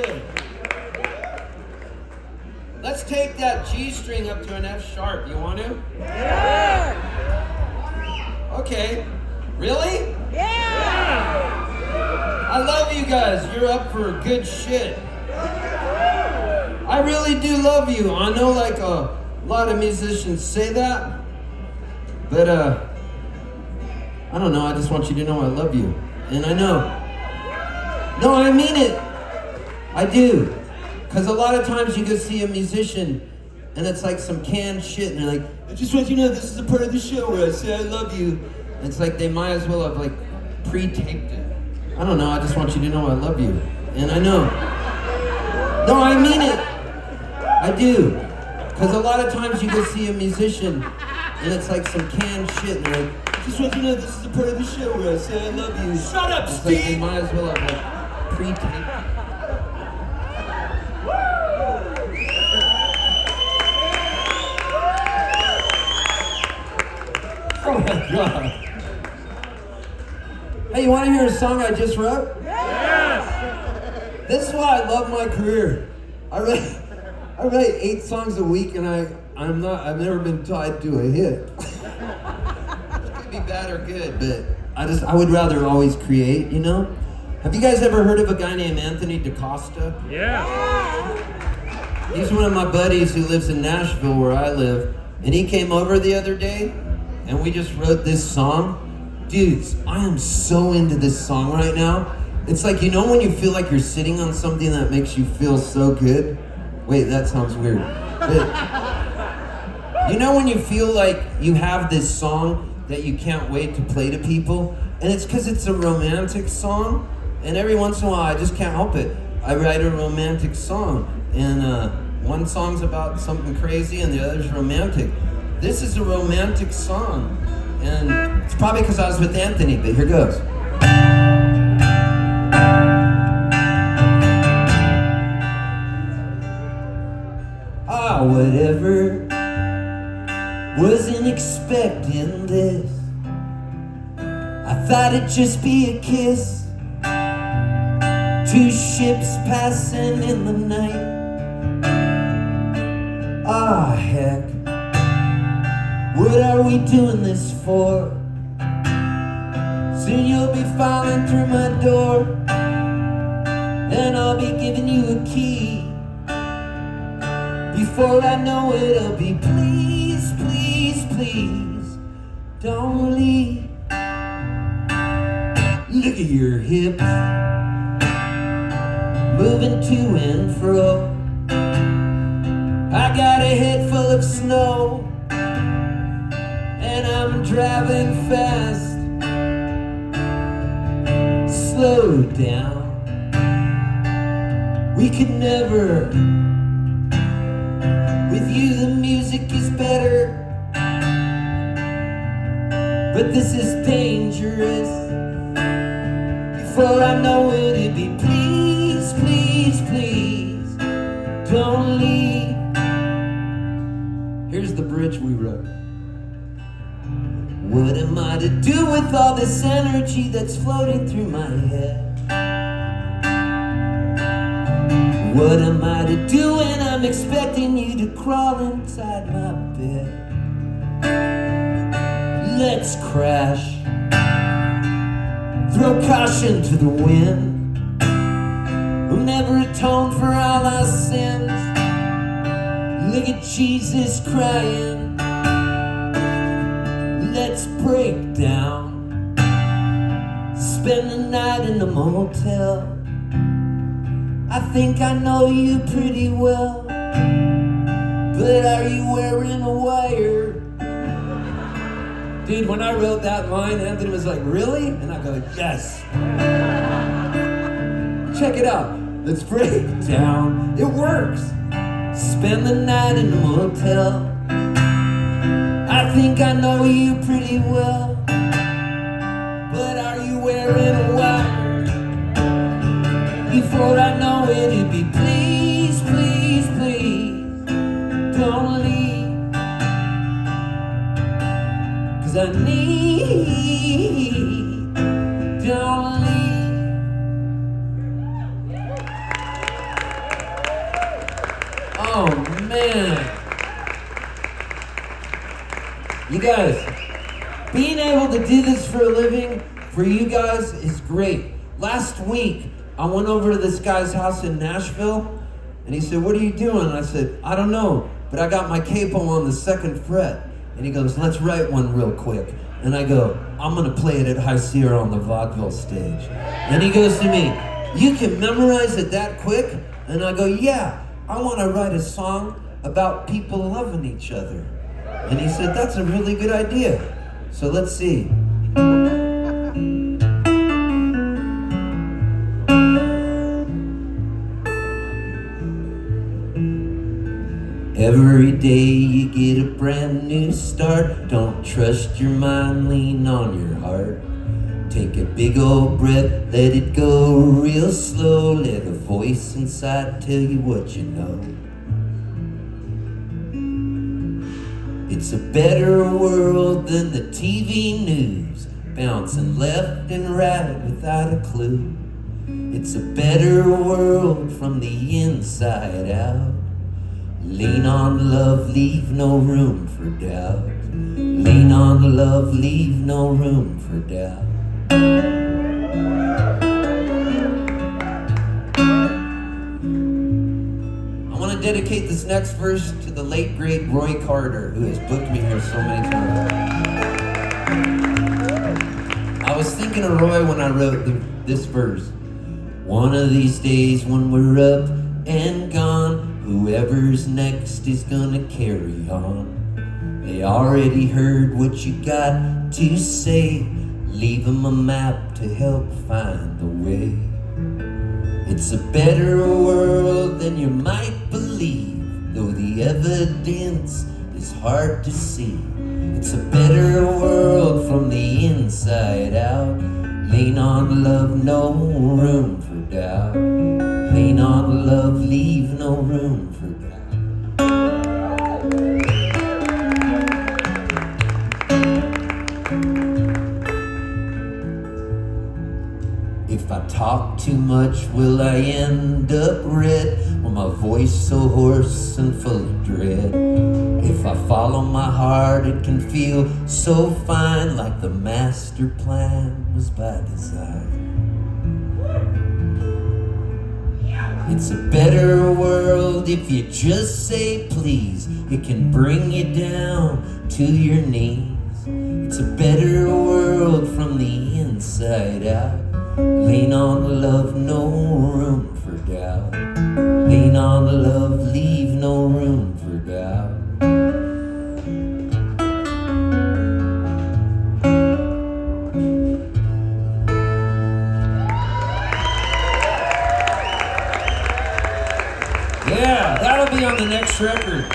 good. Let's take that G string up to an F sharp. You want to? Yeah! Okay. Really? Yeah! I love you guys. You're up for good shit. I really do love you. I know like a lot of musicians say that, but I don't know. I just want you to know I love you. And I know. No, I mean it. I do. Because a lot of times you go see a musician and it's like some canned shit and they're like, I just want you to know this is a part of the show where I say I love you. And it's like they might as well have like pre-taped it. I don't know, I just want you to know I love you. And I know. No, I mean it. I do. Because a lot of times you go see a musician and it's like some canned shit and they're like, I just want you to know this is a part of the show where I say I love you. Shut up, it's Steve! Like they might as well have like pre-taped it. Oh my God. Hey, you want to hear a song I just wrote? Yes! This is why I love my career. I write 8 songs a week and I've never been tied to a hit. It could be bad or good, but I would rather always create, you know? Have you guys ever heard of a guy named Anthony DeCosta? Yeah. He's one of my buddies who lives in Nashville where I live, and he came over the other day and we just wrote this song. Dudes, I am so into this song right now. It's like, you know when you feel like you're sitting on something that makes you feel so good? Wait, that sounds weird. But, you know when you feel like you have this song that you can't wait to play to people? And it's because it's a romantic song, and every once in a while I just can't help it. I write a romantic song, and one song's about something crazy and the other's romantic. This is a romantic song, and it's probably because I was with Anthony, but here goes. Ah, whatever, wasn't expecting this. I thought it'd just be a kiss. 2 ships passing in the night. Ah, heck. What are we doing this for? Soon you'll be falling through my door, and I'll be giving you a key. Before I know it, it'll be please, please, please, don't leave. Look at your hips, moving to and fro. I got a head full of snow, and I'm driving fast. Slow down. We could never. With you the music is better. But this is dangerous. Before I know it, it'd be please, please, please, don't leave. Here's the bridge we wrote. What am I to do with all this energy that's floating through my head? What am I to do when I'm expecting you to crawl inside my bed? Let's crash. Throw caution to the wind, who never atoned for all our sins. Look at Jesus crying. Let's break down. Spend the night in the motel. I think I know you pretty well, but are you wearing a wire? Dude, when I wrote that line, Anthony was like, really? And I go, yes. Check it out. Let's break down. It works. Spend the night in the motel. I think I know you pretty well, but are you wearing a wire? Before I know it, it'd be please, please, please, don't leave. 'Cause I need, don't leave. Oh, man. You guys, being able to do this for a living for you guys is great. Last week, I went over to this guy's house in Nashville, and he said, "What are you doing?" And I said, "I don't know, but I got my capo on the 2nd fret." And he goes, "Let's write one real quick." And I go, "I'm gonna play it at High Sierra on the vaudeville stage." And he goes to me, "You can memorize it that quick?" And I go, "Yeah, I wanna write a song about people loving each other." And he said, "That's a really good idea. So let's see." Every day you get a brand new start. Don't trust your mind, lean on your heart. Take a big old breath, let it go real slow. Let a voice inside tell you what you know. It's a better world than the TV news, bouncing left and right without a clue. It's a better world from the inside out. Lean on love, leave no room for doubt. Lean on love, leave no room for doubt. I want to dedicate this next verse to the late great Roy Carter, who has booked me here so many times. I was thinking of Roy when I wrote this verse. One of these days when we're up and gone, whoever's next is gonna carry on. They already heard what you got to say. Leave them a map to help find the way. It's a better world than you might believe, though the evidence is hard to see. It's a better world from the inside out. Lean on love, no room for doubt. Lean on love, leave no room for doubt. If I talk too much, will I end up red? Or my voice so hoarse and full of dread? If I follow my heart, it can feel so fine, like the master plan was by design. It's a better world if you just say please. It can bring you down to your knees. It's a better world from the inside out. Lean on love, no room for doubt. Lean on love, leave no room for doubt. Yeah, that'll be on the next record.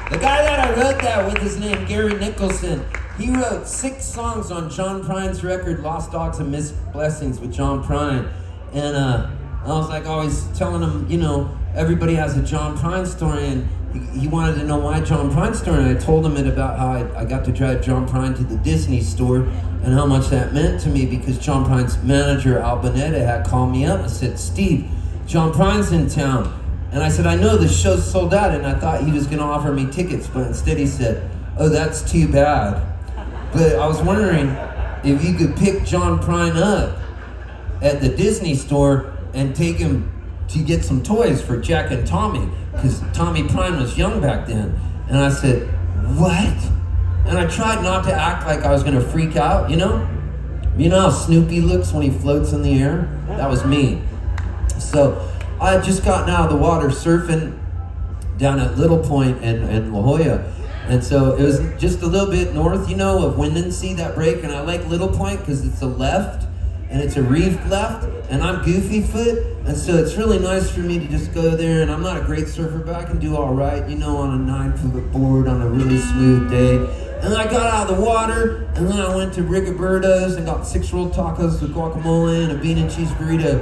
The guy that I wrote that with is named Gary Nicholson. He wrote 6 songs on John Prine's record, Lost Dogs and Missed Blessings with John Prine. And I was like always telling him, you know, everybody has a John Prine story, and he wanted to know my John Prine story. And I told him about how I got to drive John Prine to the Disney store and how much that meant to me, because John Prine's manager, Al Bonetta, had called me up and said, "Steve, John Prine's in town." And I said, "I know, the show's sold out." And I thought he was gonna offer me tickets, but instead he said, "Oh, that's too bad. But I was wondering if you could pick John Prine up at the Disney store and take him to get some toys for Jack and Tommy, because Tommy Prine was young back then." And I said, "What?" And I tried not to act like I was gonna freak out, you know? You know how Snoopy looks when he floats in the air? That was me. So I had just gotten out of the water surfing down at Little Point in La Jolla. And so it was just a little bit north, you know, of Windansea, that break. And I like Little Point because it's a left, and it's a reef left, and I'm goofy foot. And so it's really nice for me to just go there. And I'm not a great surfer, but I can do all right, you know, on a 9-foot board on a really smooth day. And then I got out of the water, and then I went to Rigoberto's and got 6 rolled tacos with guacamole and a bean and cheese burrito.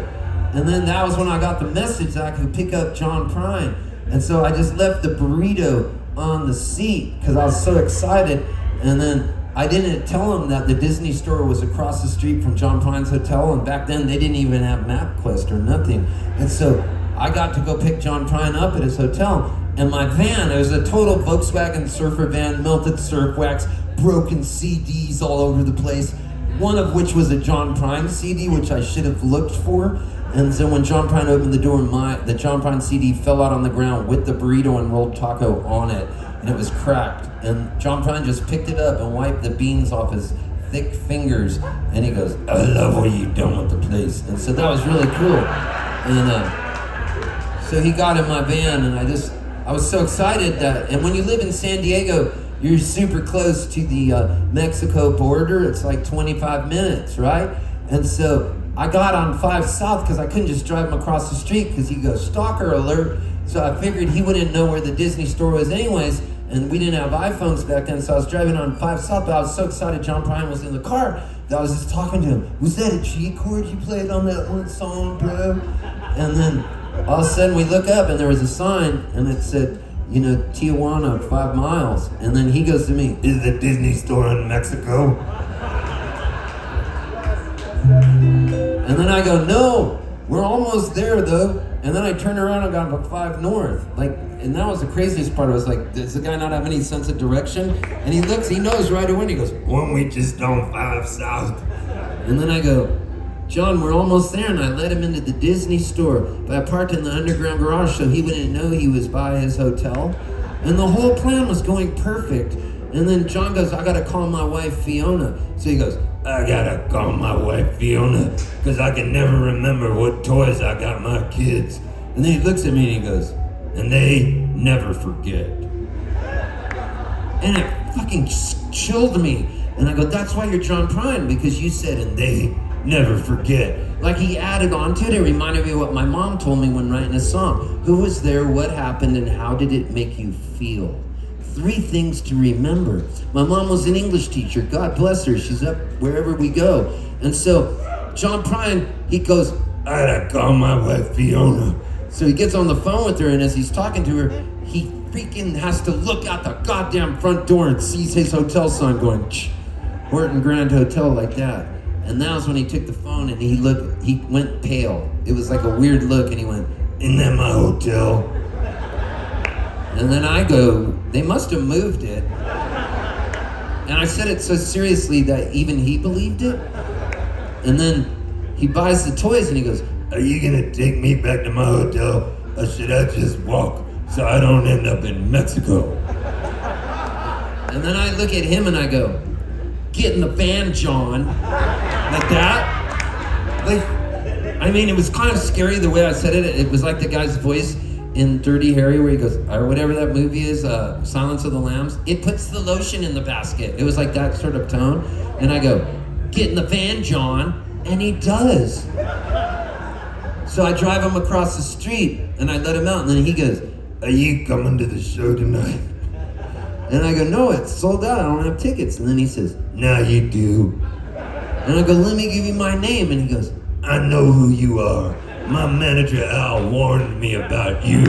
And then that was when I got the message that I could pick up John Prine. And so I just left the burrito on the seat because I was so excited. And then I didn't tell him that the Disney store was across the street from John Prine's hotel. And back then they didn't even have MapQuest or nothing. And so I got to go pick John Prine up at his hotel. And my van, it was a total Volkswagen Surfer van, melted surf wax, broken CDs all over the place. One of which was a John Prine CD, which I should have looked for. And so when John Prine opened the door, the John Prine CD fell out on the ground with the burrito and rolled taco on it, and it was cracked. And John Prine just picked it up and wiped the beans off his thick fingers, and he goes, "I love what you've done with the place." And so that was really cool. And so he got in my van, and I was so excited that, and when you live in San Diego, you're super close to the Mexico border. It's like 25 minutes, right? And so I got on 5 South because I couldn't just drive him across the street because he goes, "Stalker alert." So I figured he wouldn't know where the Disney store was anyways, and we didn't have iPhones back then, so I was driving on 5 South, but I was so excited John Prine was in the car that I was just talking to him. "Was that a G chord you played on that one song, bro?" And then all of a sudden we look up and there was a sign and it said, Tijuana, 5 miles. And then he goes to me, "Is the Disney store in Mexico?" And then I go, "No, we're almost there though." And then I turned around and got about 5 north. And that was the craziest part. I was like, does the guy not have any sense of direction? And he looks, he knows right away, and he goes, "Weren't we just on 5 South?" And then I go, "John, we're almost there." And I led him into the Disney store, but I parked in the underground garage so he wouldn't know he was by his hotel. And the whole plan was going perfect. And then John goes, "I gotta call my wife Fiona." So he goes, "I gotta call my wife Fiona because I can never remember what toys I got my kids." And then he looks at me and he goes, "And they never forget." And it fucking chilled me. And I go, "That's why you're John Prine, because you said, 'and they never forget.'" Like he added on to it. It reminded me of what my mom told me when writing a song. Who was there, what happened, and how did it make you feel? 3 things to remember. My mom was an English teacher. God bless her. She's up wherever we go. And so John Prine, he goes, "I gotta call my wife Fiona." So he gets on the phone with her, and as he's talking to her, he freaking has to look out the goddamn front door and sees his hotel sign going, Horton Grand Hotel, like that. And that was when he took the phone and he went pale. It was like a weird look, and he went, "Isn't that my hotel?" And then I go, "They must have moved it." And I said it so seriously that even he believed it. And then he buys the toys and he goes, "Are you gonna take me back to my hotel, or should I just walk so I don't end up in Mexico?" And then I look at him and I go, "Get in the van, John." Like that. It was kind of scary the way I said it. It was like the guy's voice in Dirty Harry where he goes, or whatever that movie is, Silence of the Lambs. "It puts the lotion in the basket." It was like that sort of tone. And I go, "Get in the van, John." And he does. So I drive him across the street and I let him out, and then he goes, "Are you coming to the show tonight?" And I go, "No, it's sold out. I don't have tickets." And then he says, "Now you do." And I go, "Let me give you my name." And he goes, "I know who you are. My manager Al warned me about you."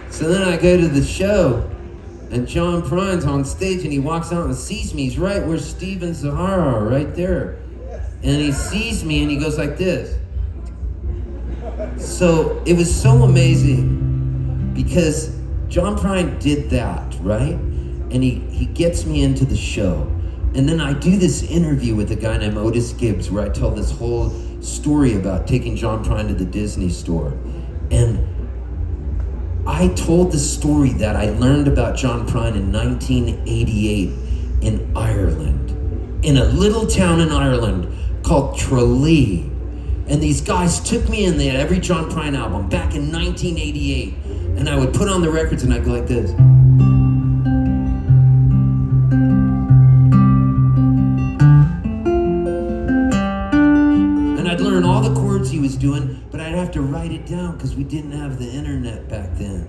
So then I go to the show, and John Prine's on stage, and he walks out and sees me. He's right where Steve and Zahara are, right there. And he sees me, and he goes like this. So it was so amazing because John Prine did that, right? And he gets me into the show. And then I do this interview with a guy named Otis Gibbs where I tell this whole story about taking John Prine to the Disney store. And I told the story that I learned about John Prine in 1988 in Ireland, in a little town in Ireland called Tralee. And these guys took me in there, every John Prine album, back in 1988. And I would put on the records and I'd go like this. And I'd learn all the chords he was doing, but I'd have to write it down because we didn't have the internet back then.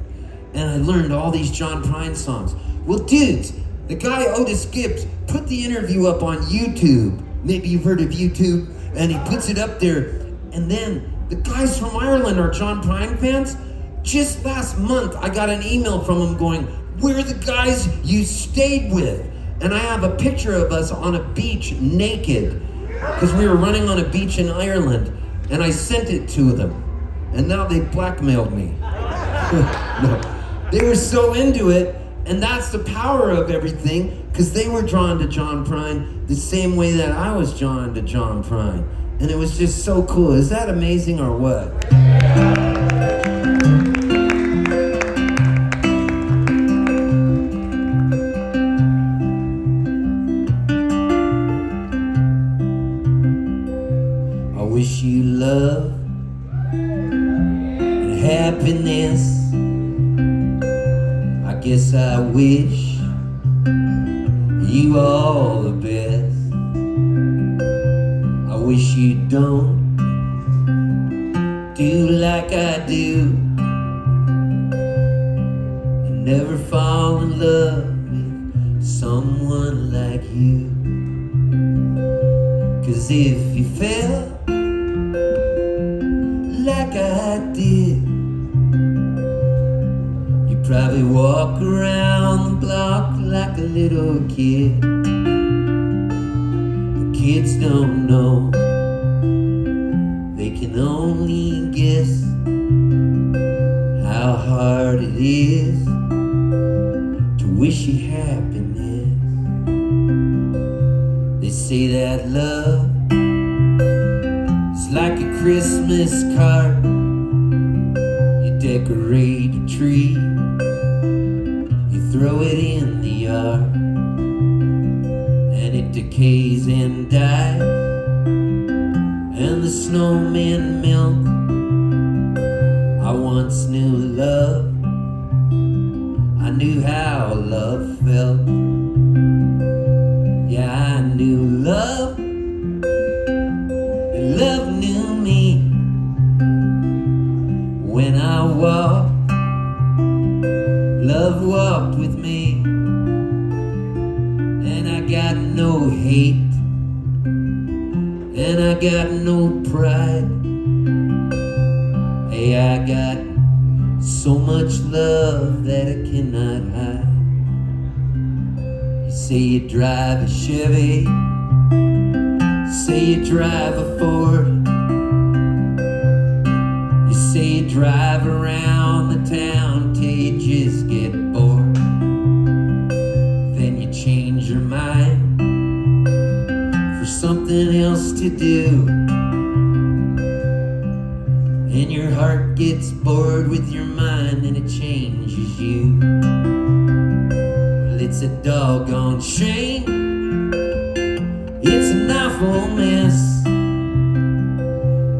And I learned all these John Prine songs. Well, dudes, the guy Otis Gibbs put the interview up on YouTube. Maybe you've heard of YouTube. And he puts it up there. And then the guys from Ireland are John Prine fans. Just last month, I got an email from him going, "We're the guys you stayed with." And I have a picture of us on a beach naked because we were running on a beach in Ireland, and I sent it to them. And now they blackmailed me. No. They were so into it, and that's the power of everything, because they were drawn to John Prine the same way that I was drawn to John Prine. And it was just so cool. Is that amazing or what? I wish you love and happiness. I guess I wish you all the best. I wish you don't do like I do and never fall in love with someone like you. 'Cause if you felt like I did, you probably walk around the block like a little kid. But kids don't know, they can only guess how hard it is to wish you happiness. They say that love is like a Christmas card. You decorate a tree, you throw it in the yard, and it decays and dies, and the snowmen melt. I once knew love, I knew how love felt. Yeah, I knew love, and love knew me. When I walked, love walked with me. And I got no hate, and I got no pride. Hey, I got so much love that I cannot hide. You say you drive a Chevy, say you drive a Ford, you say you drive around the town till you just get bored. Then you change your mind for something else to do, and your heart gets bored with your mind and it changes you. Well, it's a doggone shame, it's an awful mess.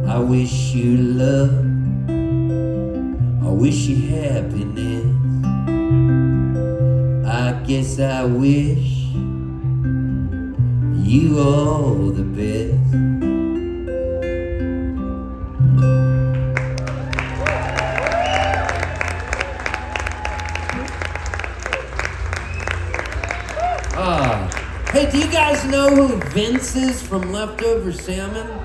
I wish you love, I wish you happiness. I guess I wish you all the best. Hey, do you guys know who Vince is from Leftover Salmon?